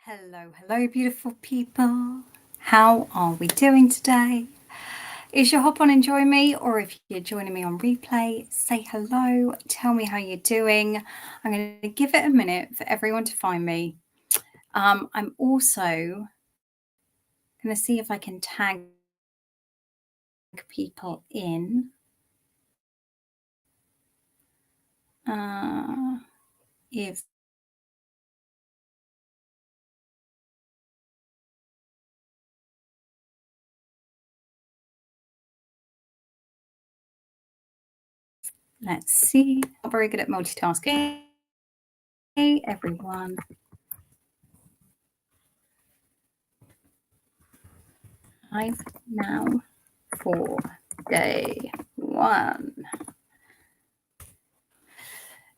Hello, beautiful people. How are we doing today? Is your hop on and join me, or if you're joining me on replay, say hello, tell me how you're doing. I'm going to give it a minute for everyone to find me. I'm also going to see if I can tag people in. If Let's see. Not very good at multitasking. Hey, everyone. Live now for day one.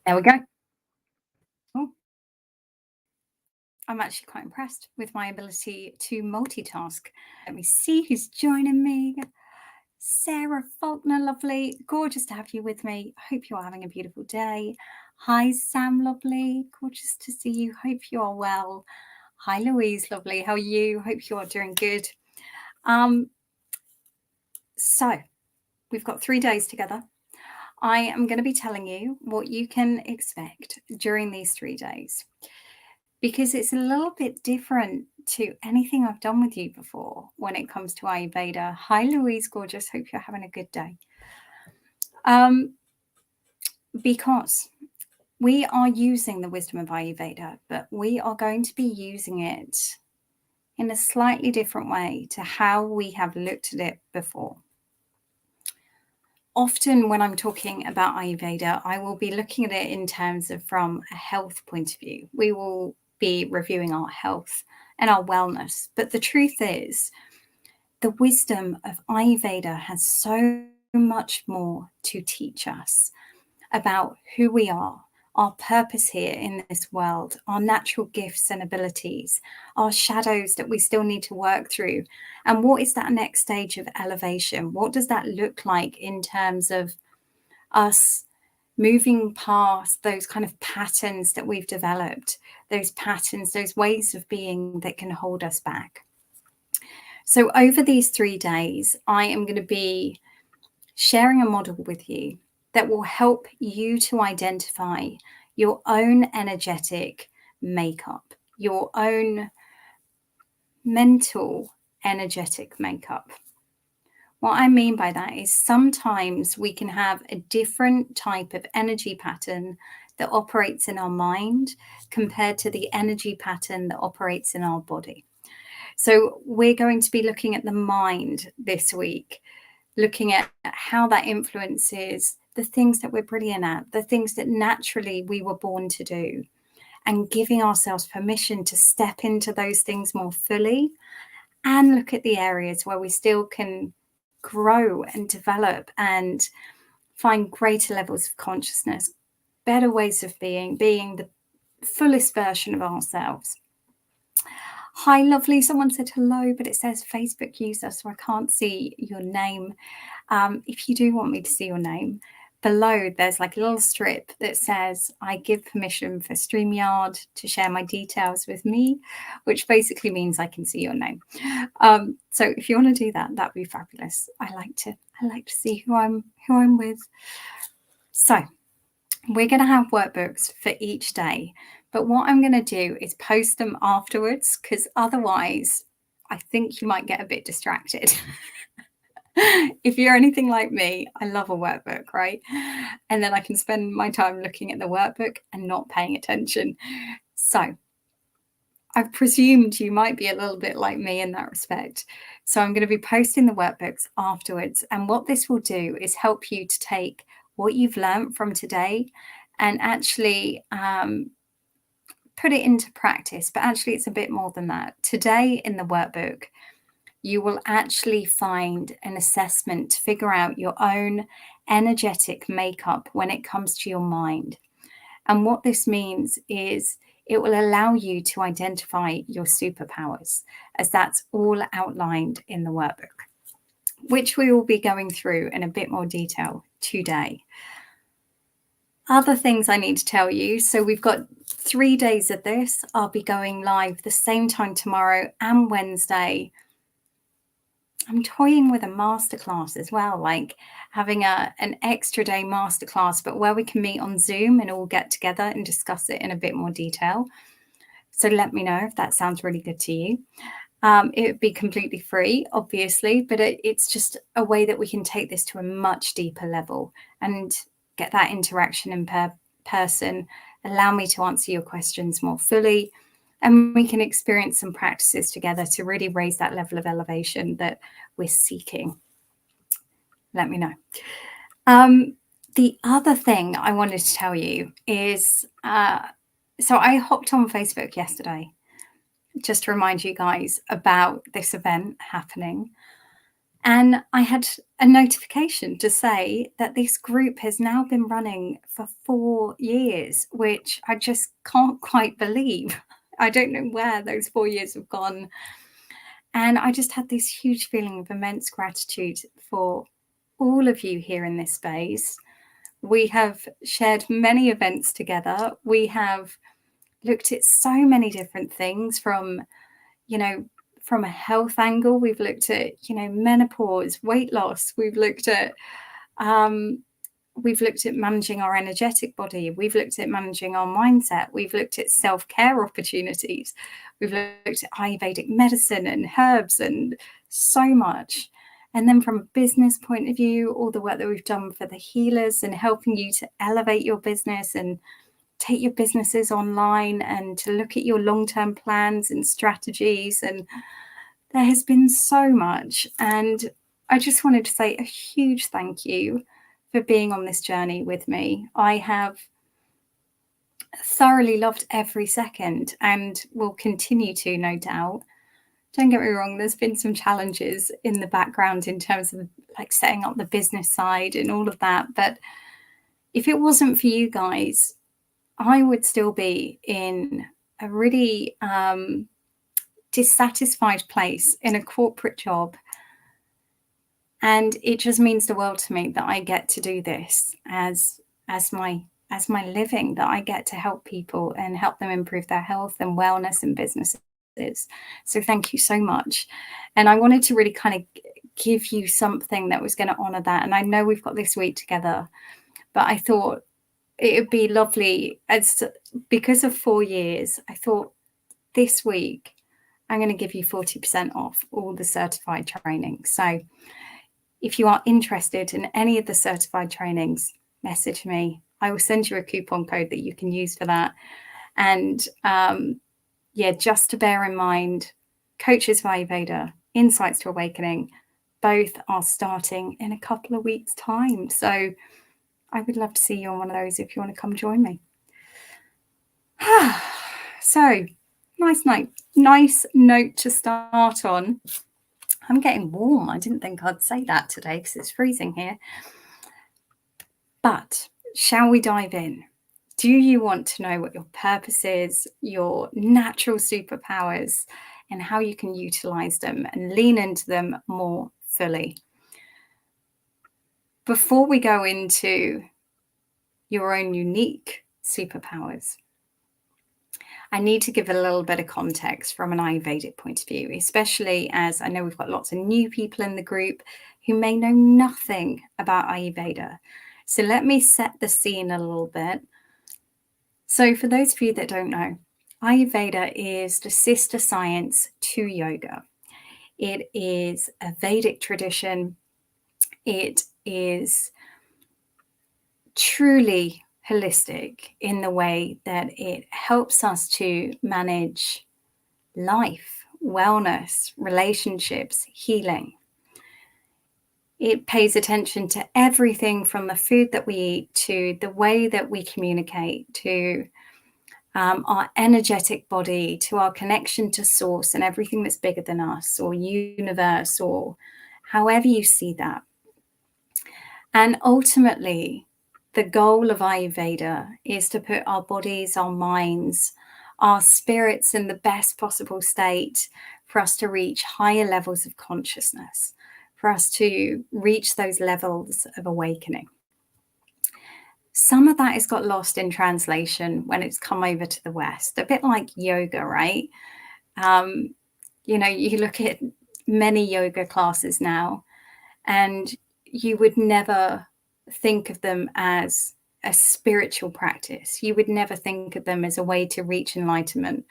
There we go. Oh, I'm actually quite impressed with my ability to multitask. Let me see who's joining me. Sarah Faulkner, lovely. Gorgeous to have you with me. Hope you're having a beautiful day. Hi, Sam, lovely. Gorgeous to see you. Hope you are well. Hi, Louise, lovely. How are you? Hope you are doing good. So we've got 3 days together. I am going to be telling you what you can expect during these 3 days, because it's a little bit different to anything I've done with you before when it comes to Ayurveda. Hi, Louise, gorgeous. Hope you're having a good day. Because we are using the wisdom of Ayurveda, but we are going to be using it in a slightly different way to how we have looked at it before. Often when I'm talking about Ayurveda, I will be looking at it in terms of from a health point of view. We will be reviewing our health and our wellness. But the truth is, the wisdom of Ayurveda has so much more to teach us about who we are, our purpose here in this world, our natural gifts and abilities, our shadows that we still need to work through. And what is that next stage of elevation? What does that look like in terms of us moving past those kind of patterns that we've developed, those patterns, those ways of being that can hold us back? So over these 3 days, I am going to be sharing a model with you that will help you to identify your own energetic makeup, your own mental energetic makeup. What I mean by that is sometimes we can have a different type of energy pattern that operates in our mind compared to the energy pattern that operates in our body. So we're going to be looking at the mind this week, looking at how that influences the things that we're brilliant at, the things that naturally we were born to do, and giving ourselves permission to step into those things more fully and look at the areas where we still can grow and develop and find greater levels of consciousness, better ways of being the fullest version of ourselves. Hi, lovely. Someone said hello, but it says Facebook user, so I can't see your name. If you do want me to see your name, below there's like a little strip that says I give permission for StreamYard to share my details with me, which basically means I can see your name. So if you want to do that, that'd be fabulous. I like to see who I'm with. So we're going to have workbooks for each day, but what I'm going to do is post them afterwards, because otherwise I think you might get a bit distracted. If you're anything like me, I love a workbook, right? And then I can spend my time looking at the workbook and not paying attention. So I've presumed you might be a little bit like me in that respect. So I'm going to be posting the workbooks afterwards. And what this will do is help you to take what you've learned from today and actually put it into practice. But actually, it's a bit more than that. Today in the workbook, you will actually find an assessment to figure out your own energetic makeup when it comes to your mind. And what this means is it will allow you to identify your superpowers, as that's all outlined in the workbook, which we will be going through in a bit more detail today. other things I need to tell you. So we've got 3 days of this. I'll be going live the same time tomorrow and Wednesday. I'm toying with a masterclass as well, like having an extra day masterclass, but where we can meet on Zoom and all get together and discuss it in a bit more detail. So let me know if that sounds really good to you. It would be completely free, obviously, but it's just a way that we can take this to a much deeper level and get that interaction in person, allow me to answer your questions more fully, and we can experience some practices together to really raise that level of elevation that we're seeking. Let me know. The other thing I wanted to tell you is, so I hopped on Facebook yesterday just to remind you guys about this event happening. And I had a notification to say that this group has now been running for 4 years, which I just can't quite believe. I don't know where those 4 years have gone. And I just had this huge feeling of immense gratitude for all of you here in this space. We have shared many events together. We have looked at so many different things from a health angle. We've looked at, menopause, weight loss. We've looked at managing our energetic body. We've looked at managing our mindset. We've looked at self-care opportunities. We've looked at Ayurvedic medicine and herbs and so much. And then from a business point of view, all the work that we've done for the healers and helping you to elevate your business and take your businesses online and to look at your long-term plans and strategies. And there has been so much. And I just wanted to say a huge thank you for being on this journey with me. I have thoroughly loved every second and will continue to, no doubt. Don't get me wrong, there's been some challenges in the background in terms of like setting up the business side and all of that. But if it wasn't for you guys, I would still be in a really dissatisfied place in a corporate job. And it just means the world to me that I get to do this as my living, that I get to help people and help them improve their health and wellness and businesses. So thank you so much. And I wanted to really kind of give you something that was going to honor that. And I know we've got this week together, but I thought it would be lovely because of 4 years. I thought this week I'm going to give you 40% off all the certified training. So if you are interested in any of the certified trainings, message me. I will send you a coupon code that you can use for that. And just to bear in mind, Coaches of Ayurveda, Insights to Awakening, both are starting in a couple of weeks' time. So I would love to see you on one of those if you want to come join me. So, nice note to start on. I'm getting warm. I didn't think I'd say that today because it's freezing here. But shall we dive in? Do you want to know what your purpose is, your natural superpowers, and how you can utilize them and lean into them more fully? Before we go into your own unique superpowers, I need to give a little bit of context from an Ayurvedic point of view, especially as I know we've got lots of new people in the group who may know nothing about Ayurveda. So let me set the scene a little bit. So for those of you that don't know, Ayurveda is the sister science to yoga. It is a Vedic tradition. It is truly holistic in the way that it helps us to manage life, wellness, relationships, healing. It pays attention to everything from the food that we eat to the way that we communicate, to our energetic body, to our connection to source and everything that's bigger than us or universe or however you see that. And ultimately, the goal of Ayurveda is to put our bodies, our minds, our spirits in the best possible state for us to reach higher levels of consciousness, for us to reach those levels of awakening. some of that has got lost in translation when it's come over to the West, a bit like yoga, right? You look at many yoga classes now, and you would never think of them as a spiritual practice. You would never think of them as a way to reach enlightenment.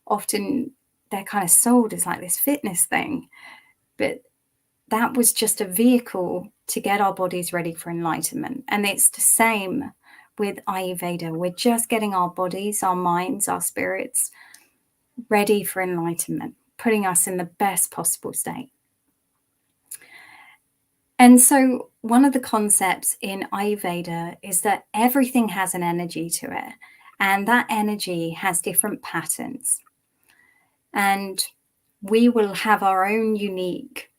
Often they're kind of sold as like this fitness thing, but that was just a vehicle to get our bodies ready for enlightenment. And it's the same with Ayurveda. We're just getting our bodies, our minds, our spirits ready for enlightenment, putting us in the best possible state. And so one of the concepts in Ayurveda is that everything has an energy to it, and that energy has different patterns. And we will have our own unique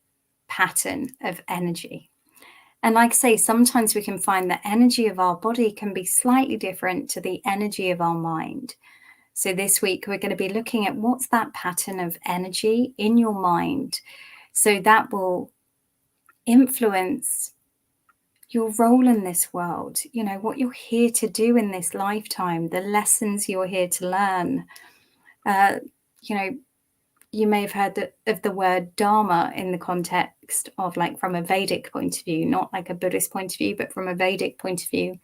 pattern of energy. And like I say, sometimes we can find the energy of our body can be slightly different to the energy of our mind. So this week, we're going to be looking at what's that pattern of energy in your mind. So that will influence your role in this world, what you're here to do in this lifetime, the lessons you're here to learn. You may have heard of the word Dharma in the context of like from a Vedic point of view, not like a Buddhist point of view, but from a Vedic point of view,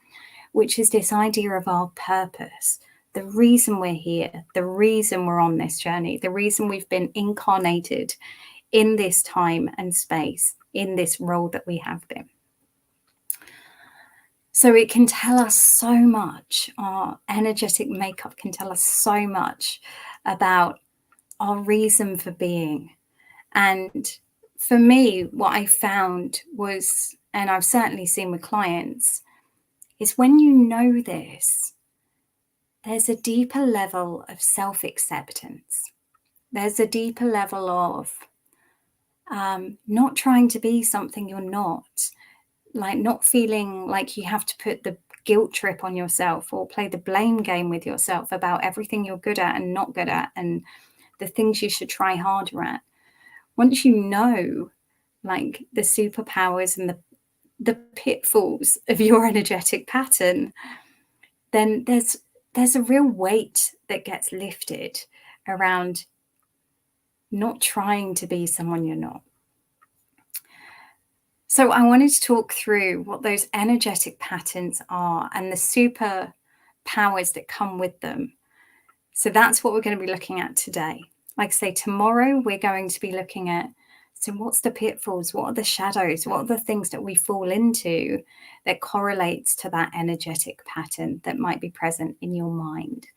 which is this idea of our purpose, the reason we're here, the reason we're on this journey, the reason we've been incarnated in this time and space, in this role that we have been. So it can tell us so much. Our energetic makeup can tell us so much about our reason for being. And for me, what I found was, and I've certainly seen with clients, is when you know this, there's a deeper level of self-acceptance. There's a deeper level of not trying to be something you're not, like not feeling like you have to put the guilt trip on yourself or play the blame game with yourself about everything you're good at and not good at and the things you should try harder at. Once you know like the superpowers and the pitfalls of your energetic pattern, then there's a real weight that gets lifted around not trying to be someone you're not. So I wanted to talk through what those energetic patterns are and the super powers that come with them. So that's what we're going to be looking at today. Like I say, tomorrow we're going to be looking at, so what's the pitfalls? What are the shadows? What are the things that we fall into that correlates to that energetic pattern that might be present in your mind?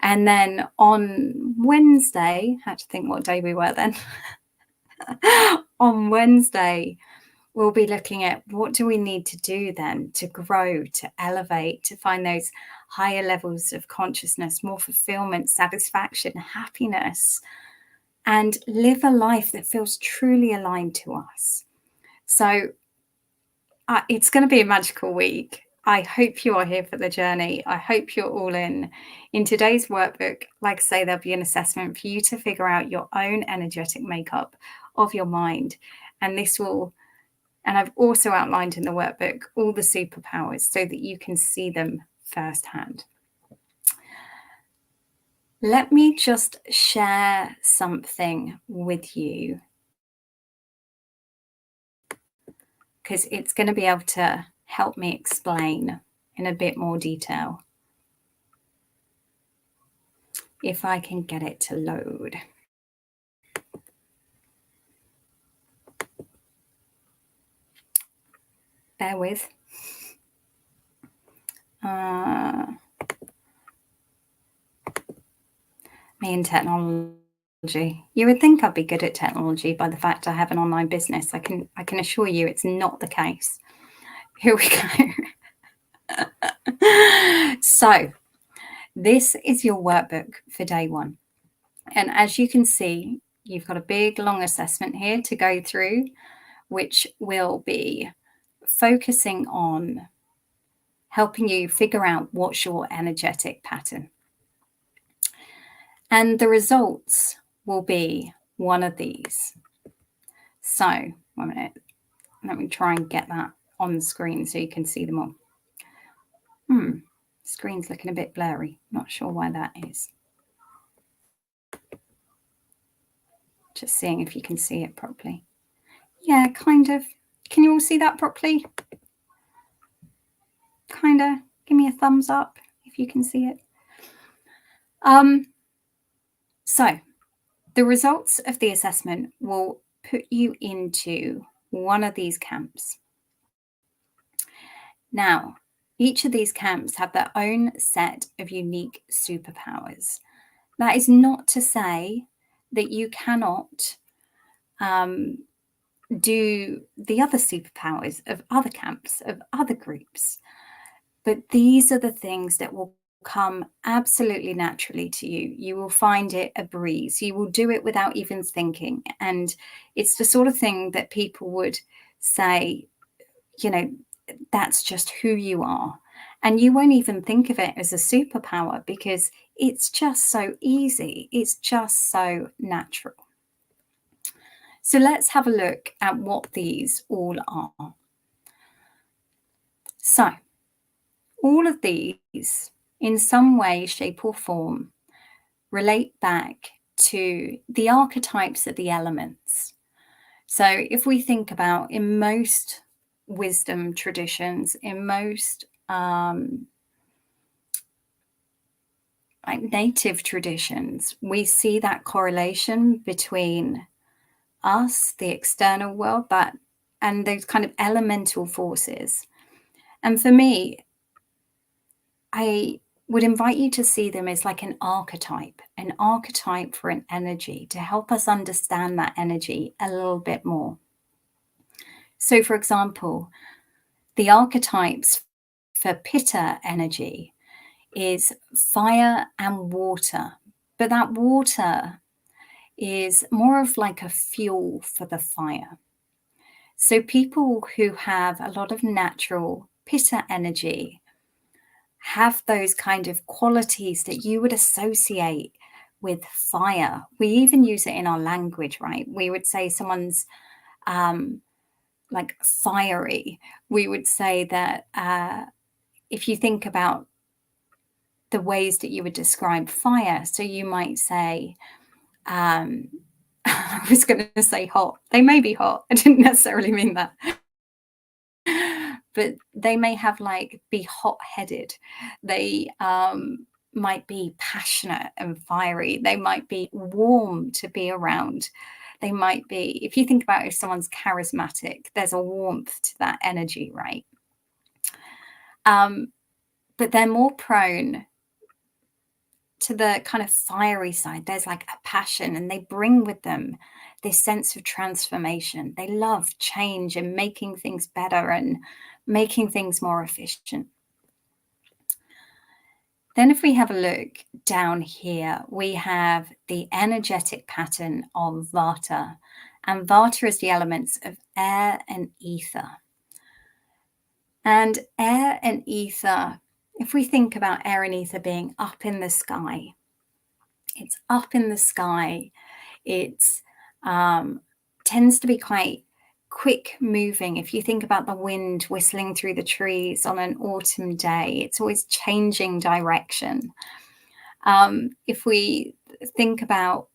And then on Wednesday, I had to think what day we were then. On Wednesday, we'll be looking at what do we need to do then to grow, to elevate, to find those higher levels of consciousness, more fulfillment, satisfaction, happiness, and live a life that feels truly aligned to us. So it's going to be a magical week. I hope you are here for the journey. I hope you're all in. In today's workbook, like I say, there'll be an assessment for you to figure out your own energetic makeup of your mind. And this will, and I've also outlined in the workbook all the superpowers so that you can see them firsthand. Let me just share something with you, because it's going to be able to help me explain in a bit more detail. If I can get it to load. Bear with. Me and technology. You would think I'd be good at technology by the fact I have an online business. I can assure you it's not the case. Here we go. So this is your workbook for day one. And as you can see, you've got a big long assessment here to go through, which will be focusing on helping you figure out what's your energetic pattern. And the results will be one of these. So, 1 minute. Let me try and get that on the screen so you can see them all. Screen's looking a bit blurry. Not sure why that is. Just seeing if you can see it properly. Yeah, kind of. Can you all see that properly? Kind of. Give me a thumbs up if you can see it. So the results of the assessment will put you into one of these camps. Now, each of these camps have their own set of unique superpowers. That is not to say that you cannot do the other superpowers of other camps, of other groups. But these are the things that will come absolutely naturally to you. You will find it a breeze. You will do it without even thinking. And it's the sort of thing that people would say, you know, that's just who you are. And you won't even think of it as a superpower because it's just so easy. It's just so natural. So let's have a look at what these all are. So all of these, in some way, shape or form, relate back to the archetypes of the elements. So if we think about in most wisdom traditions, in most like native traditions, we see that correlation between us, the external world, and those kind of elemental forces. And for me, I would invite you to see them as like an archetype for an energy to help us understand that energy a little bit more. So, for example, the archetypes for Pitta energy is fire and water, but that water is more of like a fuel for the fire. So people who have a lot of natural Pitta energy have those kind of qualities that you would associate with fire. We even use it in our language, right? We would say someone's like fiery. We would say that if you think about the ways that you would describe fire, so you might say, I was going to say hot. They may be hot. I didn't necessarily mean that. But they may have like be hot-headed. They might be passionate and fiery. They might be warm to be around. They might be, if you think about if someone's charismatic, there's a warmth to that energy, right? But they're more prone to the kind of fiery side. There's like a passion, and they bring with them this sense of transformation. They love change and making things better and making things more efficient. Then if we have a look down here, we have the energetic pattern of Vata. And Vata is the elements of air and ether. And air and ether, if we think about air and ether being up in the sky, it's up in the sky. It tends to be quite quick moving. If you think about the wind whistling through the trees on an autumn day, it's always changing direction. If we think about,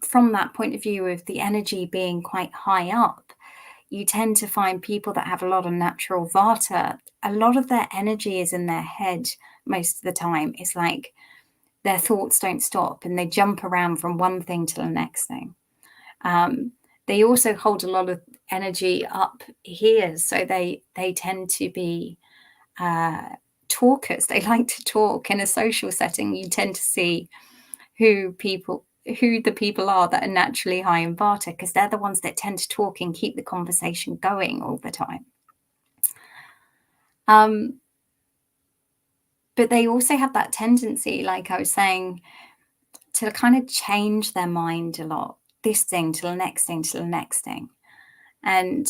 from that point of view of the energy being quite high up, you tend to find people that have a lot of natural Vata, a lot of their energy is in their head most of the time. It's like their thoughts don't stop and they jump around from one thing to the next thing. They also hold a lot of energy up here, so they tend to be talkers. They like to talk. In a social setting, you tend to see who the people are that are naturally high in Vata, because they're the ones that tend to talk and keep the conversation going all the time. But they also have that tendency, like I was saying, to kind of change their mind a lot. This thing to the next thing to the next thing. And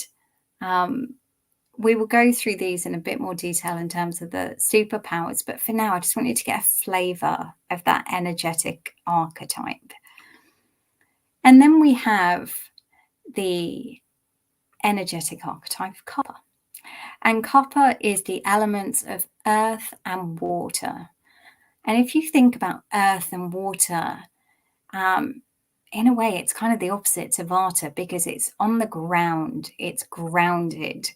we will go through these in a bit more detail in terms of the superpowers. But for now, I just want you to get a flavor of that energetic archetype. And then we have the energetic archetype of Kapha. And copper is the elements of earth and water. And if you think about earth and water, um, in a way, it's kind of the opposite to Vata because it's on the ground, it's grounded.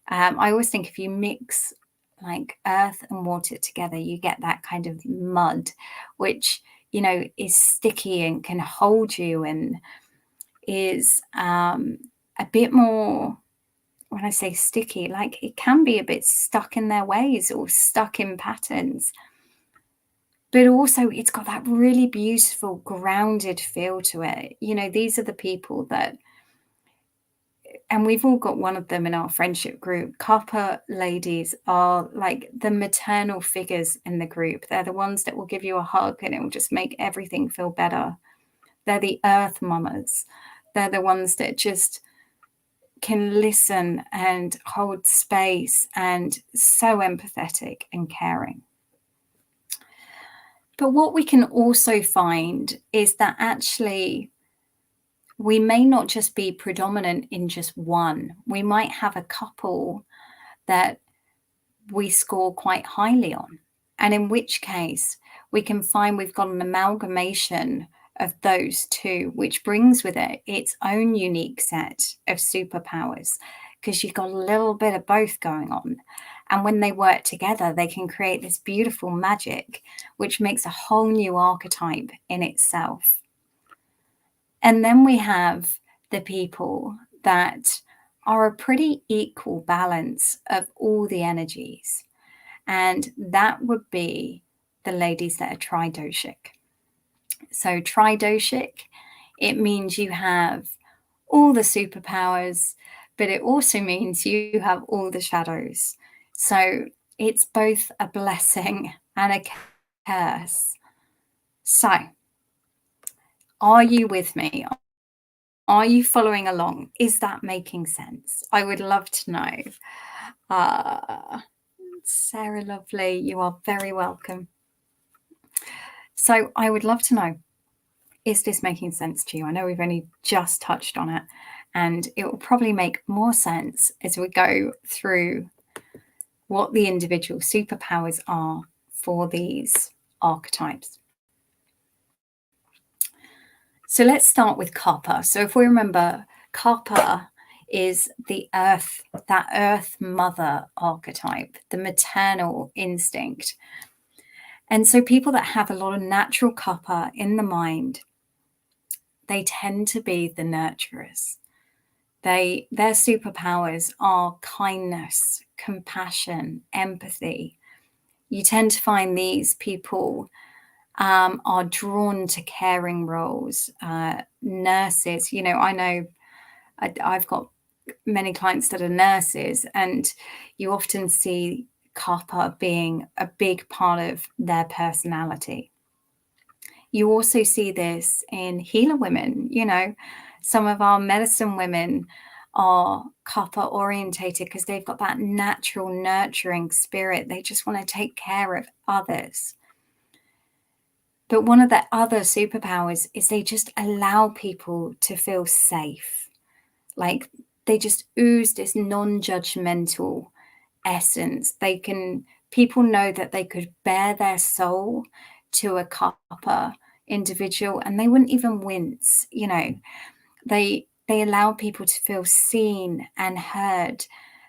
I always think if you mix like earth and water together, you get that kind of mud, which, is sticky and can hold you and is a bit more, when I say sticky, like it can be a bit stuck in their ways or stuck in patterns. But also, it's got that really beautiful, grounded feel to it. These are the people that, and we've all got one of them in our friendship group. Copper ladies are like the maternal figures in the group. They're the ones that will give you a hug and it will just make everything feel better. They're the earth mamas. They're the ones that just can listen and hold space and so empathetic and caring. But what we can also find is that actually we may not just be predominant in just one. We might have a couple that we score quite highly on. And in which case, we can find we've got an amalgamation of those two, which brings with it its own unique set of superpowers, because you've got a little bit of both going on. And when they work together, they can create this beautiful magic, which makes a whole new archetype in itself. And then we have the people that are a pretty equal balance of all the energies. And that would be the ladies that are tridoshic. So tridoshic, it means you have all the superpowers, but it also means you have all the shadows. So it's both a blessing and a curse. So, are you with me? Are you following along? Is that making sense? I would love to know. Sarah Lovely, you are very welcome. So I would love to know, is this making sense to you? I know we've only just touched on it, and it will probably make more sense as we go through what the individual superpowers are for these archetypes. So let's start with copper. So if we remember, copper is the earth, that earth mother archetype, the maternal instinct. And so people that have a lot of natural copper in the mind, they tend to be the nurturers. Their superpowers are kindness, compassion, empathy. You tend to find these people are drawn to caring roles. Nurses, I know I've got many clients that are nurses, and you often see copper being a big part of their personality. You also see this in healer women. Some of our medicine women are copper orientated because they've got that natural nurturing spirit. They just want to take care of others. But one of the other superpowers is they just allow people to feel safe. Like they just ooze this non-judgmental essence. People know that they could bare their soul to a copper individual and they wouldn't even wince. They allow people to feel seen and heard.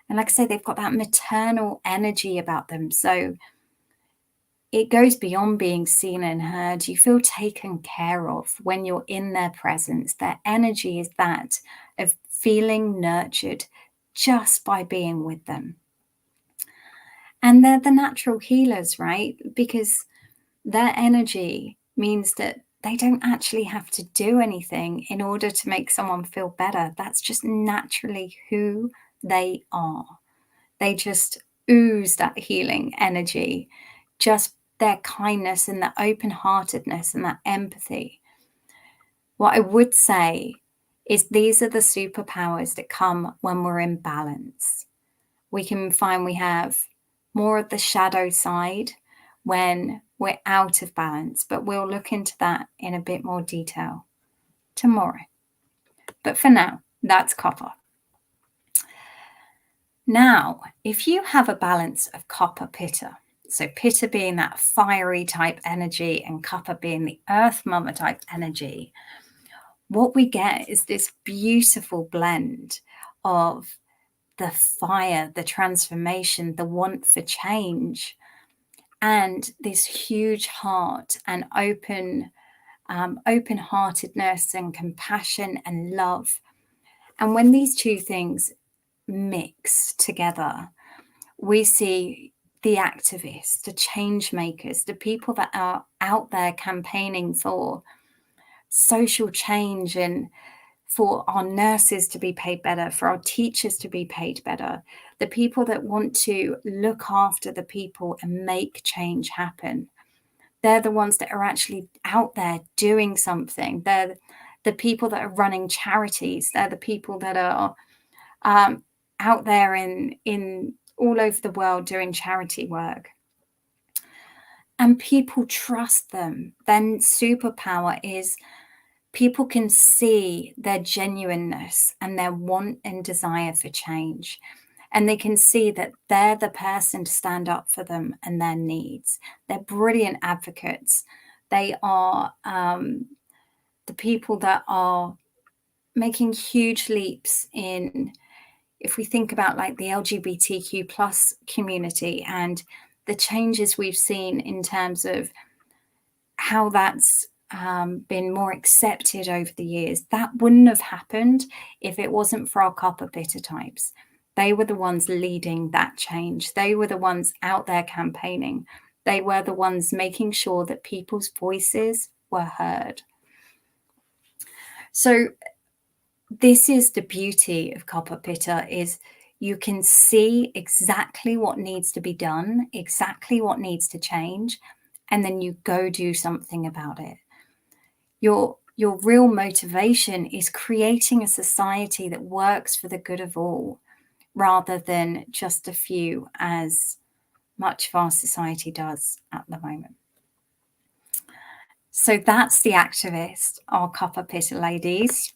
And like I say, they've got that maternal energy about them. So it goes beyond being seen and heard. You feel taken care of when you're in their presence. Their energy is that of feeling nurtured just by being with them. And they're the natural healers, right? Because their energy means that they don't actually have to do anything in order to make someone feel better. That's just naturally who they are. They just ooze that healing energy, just their kindness and that open-heartedness and that empathy. What I would say is these are the superpowers that come when we're in balance. We can find we have more of the shadow side when we're out of balance, but we'll look into that in a bit more detail tomorrow. But for now, that's copper. Now, if you have a balance of Kapha Pitta, so Pitta being that fiery type energy and Kapha being the Earth Mother type energy, what we get is this beautiful blend of the fire, the transformation, the want for change, and this huge heart and open-heartedness and compassion and love. And when these two things mix together, we see the activists, the change makers, the people that are out there campaigning for social change and for our nurses to be paid better, for our teachers to be paid better, the people that want to look after the people and make change happen. They're the ones that are actually out there doing something. They're the people that are running charities. They're the people that are out there in all over the world doing charity work. And people trust them. Then superpower is people can see their genuineness and their want and desire for change. And they can see that they're the person to stand up for them and their needs. They're brilliant advocates. They are the people that are making huge leaps in, if we think about like the LGBTQ plus community and the changes we've seen in terms of how that's been more accepted over the years, that wouldn't have happened if it wasn't for our Kapha Pitta types. They were the ones leading that change. They were the ones out there campaigning. They were the ones making sure that people's voices were heard. So this is the beauty of Kapha Pitta, is you can see exactly what needs to be done, exactly what needs to change, and then you go do something about it. Your real motivation is creating a society that works for the good of all, rather than just a few, as much of our society does at the moment. So that's the activist, our Kapha Pitta ladies.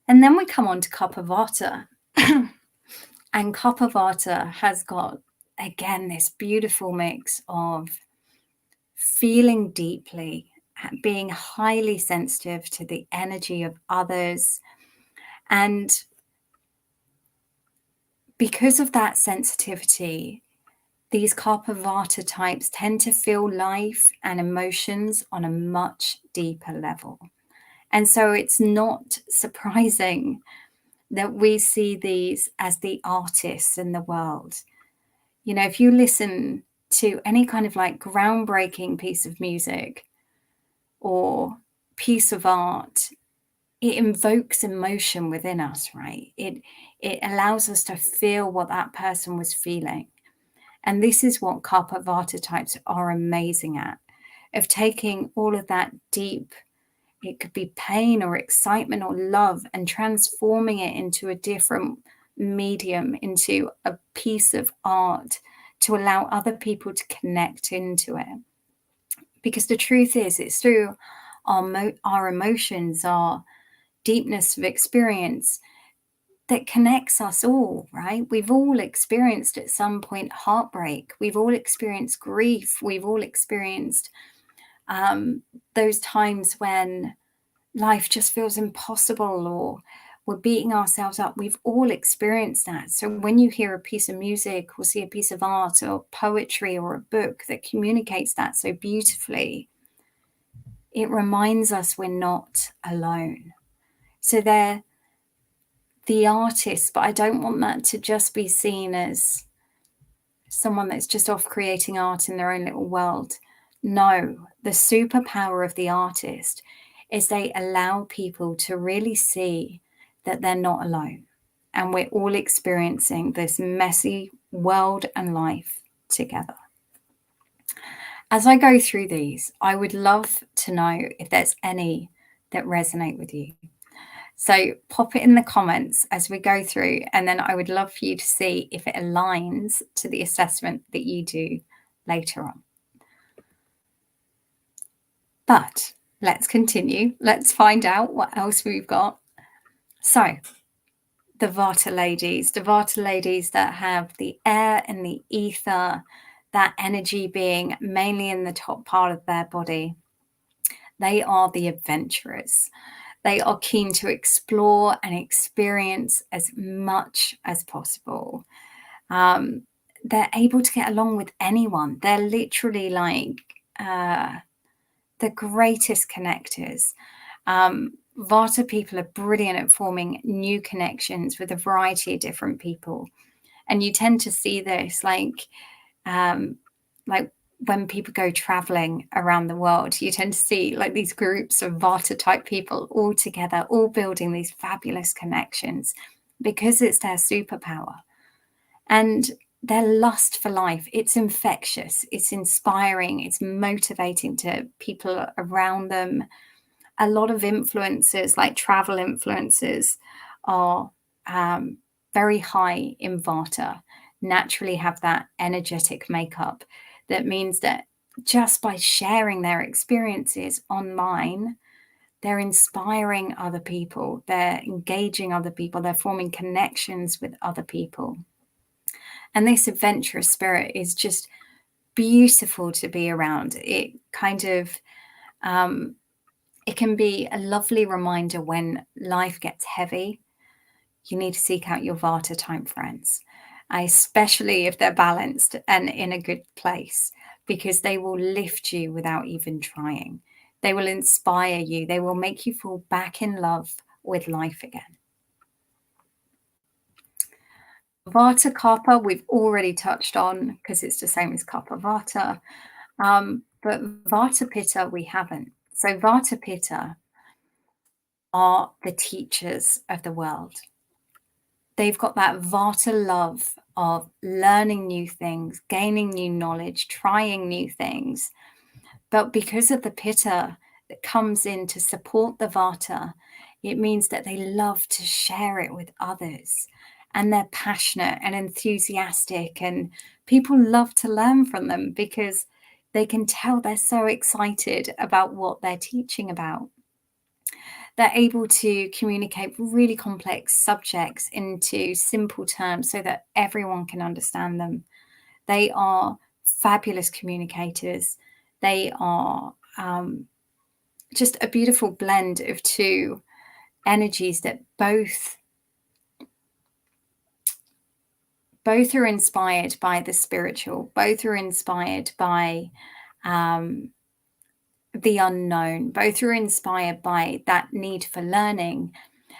And then we come on to Kapha Vata. And Kapha Vata has got, again, this beautiful mix of feeling deeply, being highly sensitive to the energy of others. And because of that sensitivity, these Kapha Vata types tend to feel life and emotions on a much deeper level. And so it's not surprising that we see these as the artists in the world. You know, if you listen to any kind of like groundbreaking piece of music or piece of art, it invokes emotion within us, right? It allows us to feel what that person was feeling. And this is what Kapha Vata types are amazing at, of taking all of that deep, it could be pain or excitement or love, and transforming it into a different medium, into a piece of art to allow other people to connect into it. Because the truth is, it's through our emotions, our deepness of experience, that connects us all, right? We've all experienced at some point heartbreak. We've all experienced grief. We've all experienced those times when life just feels impossible or we're beating ourselves up. We've all experienced that. So when you hear a piece of music or see a piece of art or poetry or a book that communicates that so beautifully, it reminds us we're not alone. So they're the artist, but I don't want that to just be seen as someone that's just off creating art in their own little world. No, the superpower of the artist is they allow people to really see that they're not alone. And we're all experiencing this messy world and life together. As I go through these, I would love to know if there's any that resonate with you. So pop it in the comments as we go through, and then I would love for you to see if it aligns to the assessment that you do later on. But let's continue. Let's find out what else we've got. So the Vata ladies that have the air and the ether, that energy being mainly in the top part of their body. They are the adventurers. They are keen to explore and experience as much as possible. They're able to get along with anyone. They're literally like the greatest connectors. Vata people are brilliant at forming new connections with a variety of different people. And you tend to see this like when people go traveling around the world, you tend to see like these groups of Vata type people all together, all building these fabulous connections because it's their superpower. And their lust for life, it's infectious, it's inspiring, it's motivating to people around them. A lot of influencers, like travel influencers, are very high in Vata, naturally have that energetic makeup. That means that just by sharing their experiences online, they're inspiring other people, they're engaging other people, they're forming connections with other people. And this adventurous spirit is just beautiful to be around. It kind of, it can be a lovely reminder when life gets heavy. You need to seek out your Vata type friends, especially if they're balanced and in a good place, because they will lift you without even trying. They will inspire you. They will make you fall back in love with life again. Vata Kapha, we've already touched on because it's the same as Kapha Vata. But Vata Pitta, we haven't. So Vata Pitta are the teachers of the world. They've got that Vata love of learning new things, gaining new knowledge, trying new things. But because of the Pitta that comes in to support the Vata, it means that they love to share it with others. And they're passionate and enthusiastic, and people love to learn from them because they can tell they're so excited about what they're teaching about. They're able to communicate really complex subjects into simple terms so that everyone can understand them. They are fabulous communicators. They are just a beautiful blend of two energies that both are inspired by the spiritual, both are inspired by the unknown, both are inspired by that need for learning.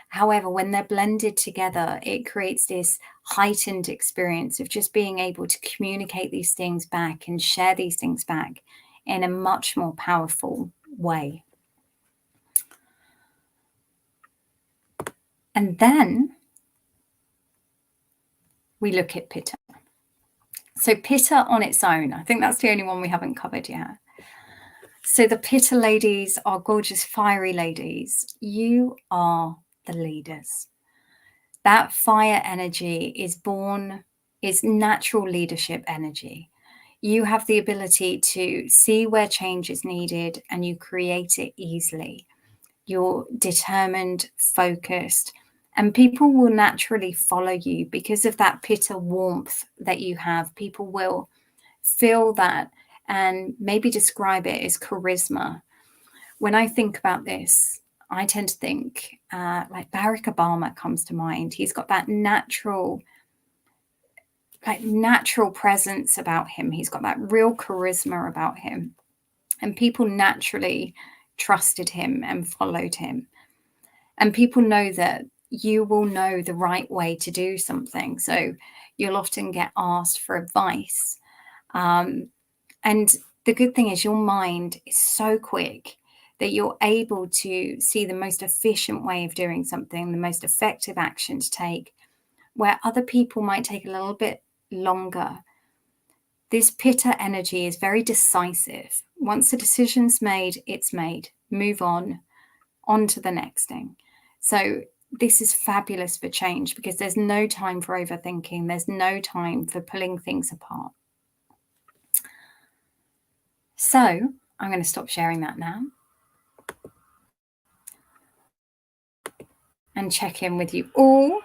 However, when they're blended together, it creates this heightened experience of just being able to communicate these things back and share these things back in a much more powerful way. And then we look at Pitta. So Pitta on its own, I think that's the only one we haven't covered yet. So the Pitta ladies are gorgeous, fiery ladies. You are the leaders. That fire energy is natural leadership energy. You have the ability to see where change is needed and you create it easily. You're determined, focused, and people will naturally follow you because of that Pitta warmth that you have. People will feel that and maybe describe it as charisma. When I think about this, I tend to think like Barack Obama comes to mind. He's got that natural presence about him. He's got that real charisma about him. And people naturally trusted him and followed him. And people know that you will know the right way to do something. So you'll often get asked for advice. And the good thing is your mind is so quick that you're able to see the most efficient way of doing something, the most effective action to take, where other people might take a little bit longer. This Pitta energy is very decisive. Once the decision's made, it's made. Move on to the next thing. So this is fabulous for change because there's no time for overthinking. There's no time for pulling things apart. So I'm going to stop sharing that now and check in with you all.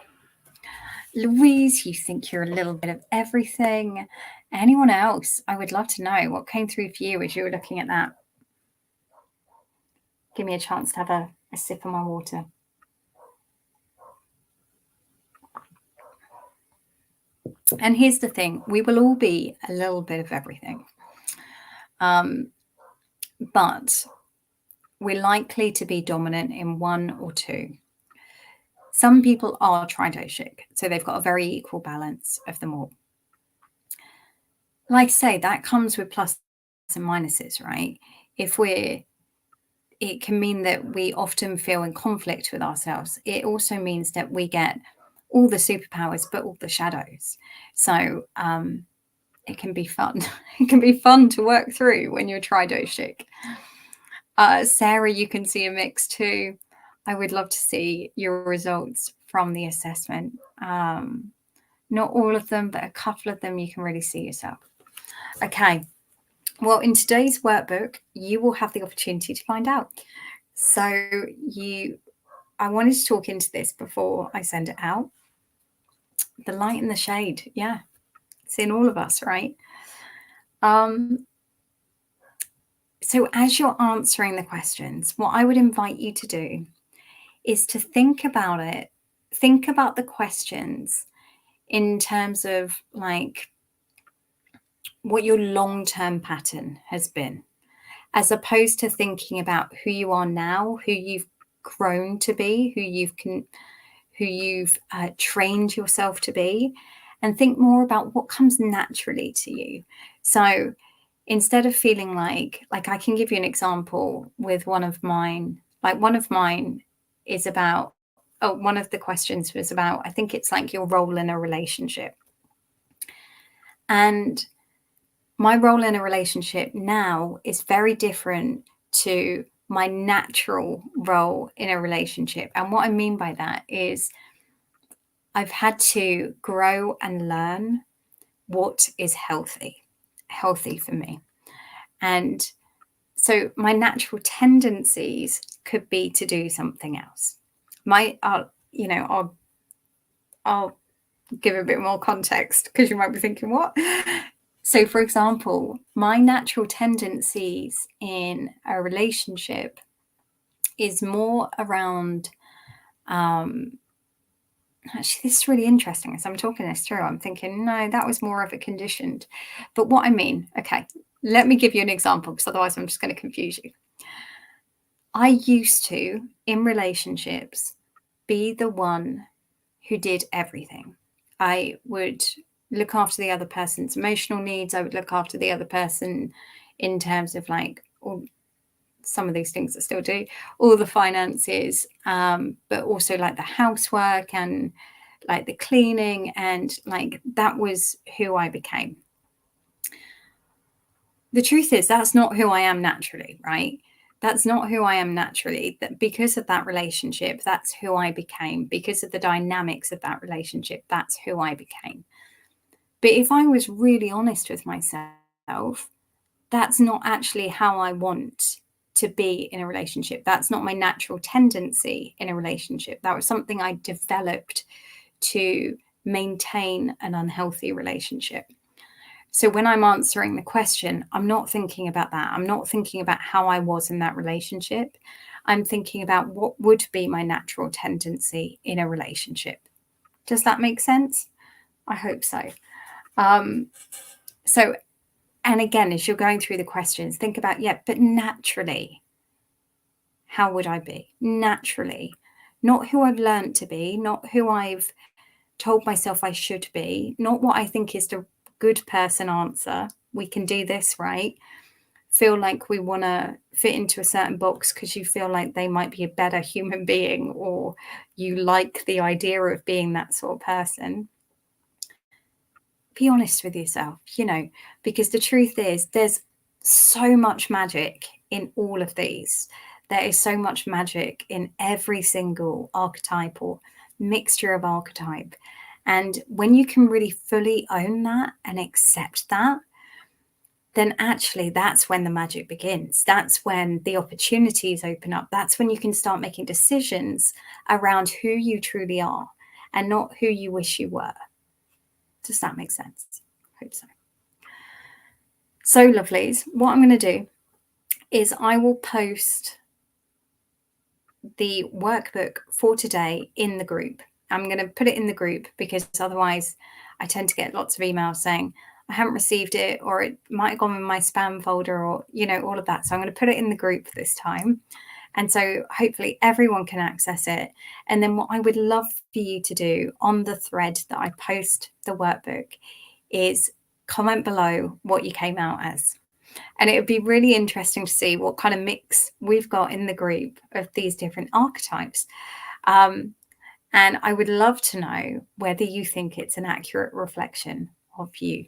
Louise, you think you're a little bit of everything. Anyone else? I would love to know what came through for you as you were looking at that. Give me a chance to have a sip of my water. And here's the thing, we will all be a little bit of everything. But we're likely to be dominant in one or two. Some people are tridoshic, so they've got a very equal balance of them all. Like I say, that comes with plus and minuses, right? It can mean that we often feel in conflict with ourselves. It also means that we get all the superpowers, but all the shadows. So it can be fun. It can be fun to work through when you're tridoshic. Sarah, you can see a mix too. I would love to see your results from the assessment. Not all of them, but a couple of them you can really see yourself. Okay. Well, in today's workbook, you will have the opportunity to find out. So I wanted to talk into this before I send it out. The light and the shade. Yeah. It's in all of us, right? So as you're answering the questions, what I would invite you to do is to think about it. Think about the questions in terms of like what your long-term pattern has been, as opposed to thinking about who you are now, who you've grown to be, who you've trained yourself to be, and think more about what comes naturally to you. So instead of feeling like I can give you an example with one of mine. Like one of mine is about, one of the questions was about, I think it's like your role in a relationship. And my role in a relationship now is very different to my natural role in a relationship. And what I mean by that is I've had to grow and learn what is healthy for me. And so my natural tendencies could be to do something else. I'll give a bit more context because you might be thinking, what? So, for example, my natural tendencies in a relationship is more around, actually, this is really interesting. As I'm talking this through, I'm thinking, no, that was more of a conditioned. But what I mean, okay, let me give you an example because otherwise I'm just going to confuse you. I used to, in relationships, be the one who did everything. I would look after the other person's emotional needs. I would look after the other person in terms of like some of these things I still do, all the finances, but also like the housework and like the cleaning, and like that was who I became. The truth is that's not who I am naturally, right? That's not who I am naturally. That because of that relationship, that's who I became. Because of the dynamics of that relationship, that's who I became. But if I was really honest with myself, that's not actually how I want to be in a relationship. That's not my natural tendency in a relationship. That was something I developed to maintain an unhealthy relationship. So when I'm answering the question, I'm not thinking about that. I'm not thinking about how I was in that relationship. I'm thinking about what would be my natural tendency in a relationship. Does that make sense? I hope so. And again, as you're going through the questions, think about, but naturally, how would I be? Naturally, not who I've learned to be, not who I've told myself I should be, not what I think is the good person answer. We can do this, right? Feel like we want to fit into a certain box because you feel like they might be a better human being, or you like the idea of being that sort of person. Be honest with yourself, because the truth is there's so much magic in all of these. There is so much magic in every single archetype or mixture of archetype. And when you can really fully own that and accept that, then actually that's when the magic begins. That's when the opportunities open up. That's when you can start making decisions around who you truly are and not who you wish you were. Does that make sense? Hope so. So lovelies, what I'm going to do is I will post the workbook for today in the group. I'm going to put it in the group because otherwise I tend to get lots of emails saying I haven't received it, or it might have gone in my spam folder, or, you know, all of that. So I'm going to put it in the group this time. And so hopefully everyone can access it. And then what I would love for you to do on the thread that I post the workbook is comment below what you came out as. And it would be really interesting to see what kind of mix we've got in the group of these different archetypes. And I would love to know whether you think it's an accurate reflection of you.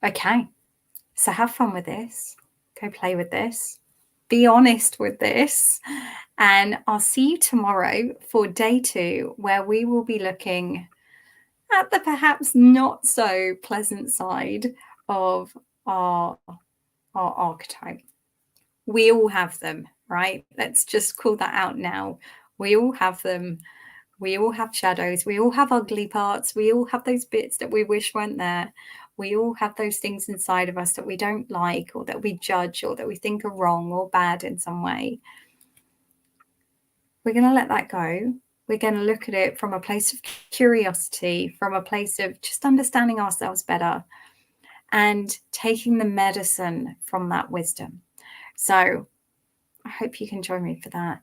Okay, so have fun with this. Go play with this. Be honest with this. And I'll see you tomorrow for day 2, where we will be looking at the perhaps not so pleasant side of our archetype. We all have them, right? Let's just call that out now. We all have them. We all have shadows. We all have ugly parts. We all have those bits that we wish weren't there. We all have those things inside of us that we don't like, or that we judge, or that we think are wrong or bad in some way. We're going to let that go. We're going to look at it from a place of curiosity, from a place of just understanding ourselves better and taking the medicine from that wisdom. So I hope you can join me for that.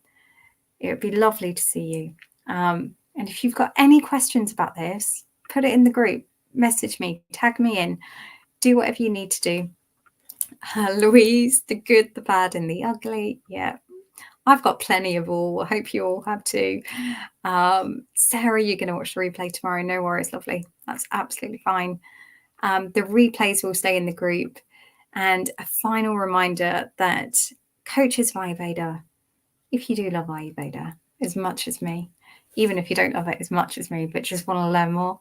It would be lovely to see you. And if you've got any questions about this, put it in the group, message me, tag me in, do whatever you need to do. Louise, the good, the bad, and the ugly. Yeah, I've got plenty of all. I hope you all have too. Sarah, you're going to watch the replay tomorrow. No worries, lovely. That's absolutely fine. The replays will stay in the group. And a final reminder that coaches of Ayurveda, if you do love Ayurveda as much as me, even if you don't love it as much as me, but just want to learn more,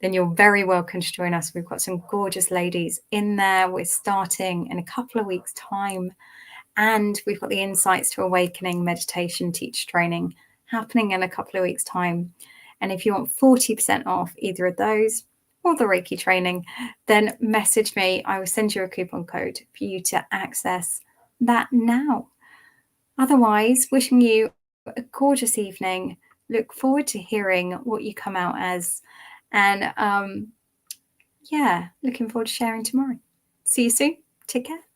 then you're very welcome to join us. We've got some gorgeous ladies in there. We're starting in a couple of weeks' time. And we've got the Insights to Awakening meditation teacher training happening in a couple of weeks' time. And if you want 40% off either of those or the Reiki training, then message me. I will send you a coupon code for you to access that now. Otherwise, wishing you a gorgeous evening. Look forward to hearing what you come out as. And yeah, looking forward to sharing tomorrow. See you soon. Take care.